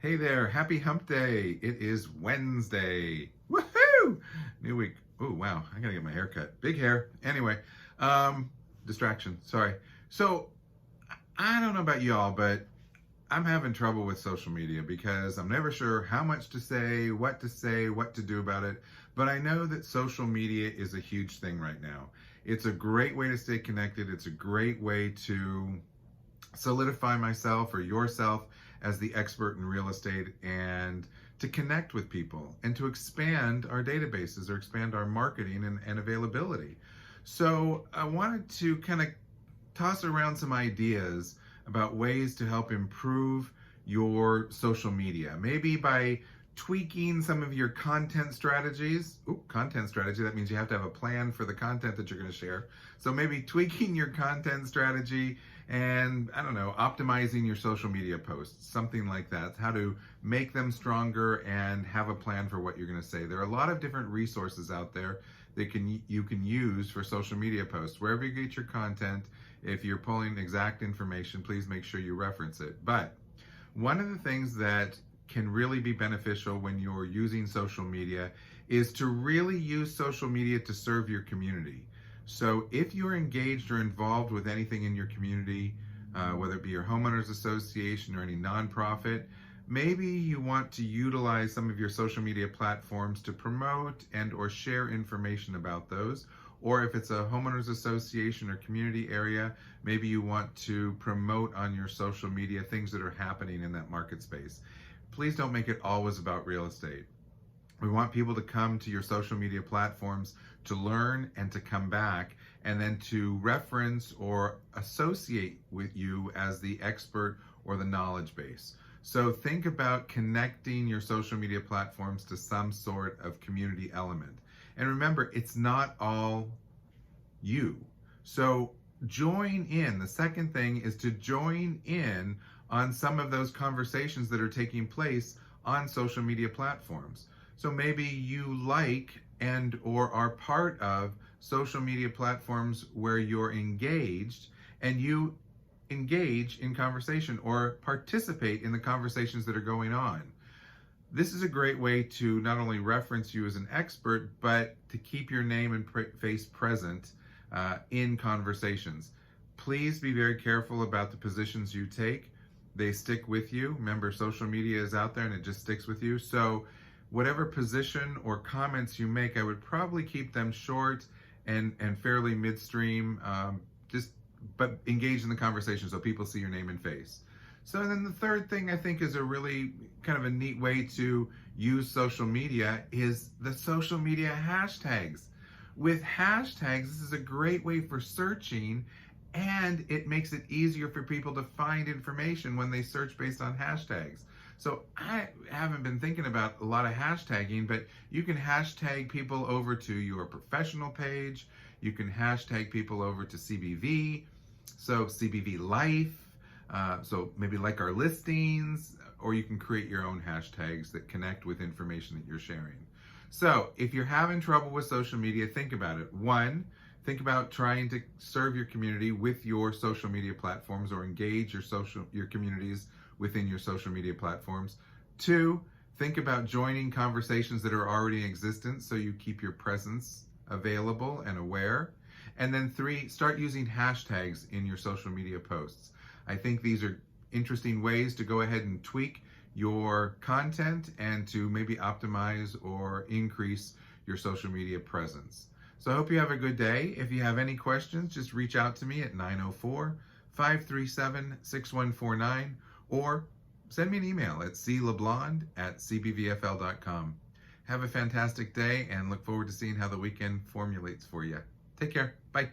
Hey there, happy hump day. It is Wednesday. Woohoo! New week. Oh, wow. I gotta get my hair cut. Big hair. Anyway, um, distraction. Sorry. So, I don't know about y'all, but I'm having trouble with social media because I'm never sure how much to say, what to do about it. But I know that social media is a huge thing right now. It's a great way to stay connected. It's a great way to solidify myself or yourself as the expert in real estate and to connect with people and to expand our databases or expand our marketing and availability. So I wanted to kind of toss around some ideas about ways to help improve your social media. Maybe by tweaking some of your content strategies. Ooh, content strategy, that means you have to have a plan for the content that you're going to share. So maybe tweaking your content strategy and, I don't know, optimizing your social media posts, something like that. How to make them stronger and have a plan for what you're going to say. There are a lot of different resources out there that you can use for social media posts. Wherever you get your content, if you're pulling exact information, please make sure you reference it. But one of the things that can really be beneficial when you're using social media is to really use social media to serve your community. So if you're engaged or involved with anything in your community, whether it be your homeowners association or any nonprofit, maybe you want to utilize some of your social media platforms to promote and or share information about those. Or if it's a homeowners association or community area, maybe you want to promote on your social media things that are happening in that market space. Please don't make it always about real estate. We want people to come to your social media platforms to learn and to come back and then to reference or associate with you as the expert or the knowledge base. So think about connecting your social media platforms to some sort of community element. And remember, it's not all you. So join in. The second thing is to join in on some of those conversations that are taking place on social media platforms. So maybe you like and or are part of social media platforms where you're engaged and you engage in conversation or participate in the conversations that are going on. This is a great way to not only reference you as an expert, but to keep your name and face present in conversations. Please be very careful about the positions you take. They stick with you. Remember, social media is out there and it just sticks with you. So whatever position or comments you make, I would probably keep them short and fairly midstream, but engage in the conversation so people see your name and face. So then the third thing I think is a really kind of a neat way to use social media is the social media hashtags. With hashtags, this is a great way for searching, and it makes it easier for people to find information when they search based on hashtags. So I haven't been thinking about a lot of hashtagging, but you can hashtag people over to your professional page. You can hashtag people over to CBV, so CBV Life, so maybe like our listings, or you can create your own hashtags that connect with information that you're sharing. So if you're having trouble with social media, think about it. One, think about trying to serve your community with your social media platforms or engage your communities within your social media platforms. Two, think about joining conversations that are already in existence so you keep your presence available and aware. And then three, start using hashtags in your social media posts. I think these are interesting ways to go ahead and tweak your content and to maybe optimize or increase your social media presence. So I hope you have a good day. If you have any questions, just reach out to me at 904-537-6149 or send me an email at cleblond@cbvfl.com. Have a fantastic day and look forward to seeing how the weekend formulates for you. Take care. Bye.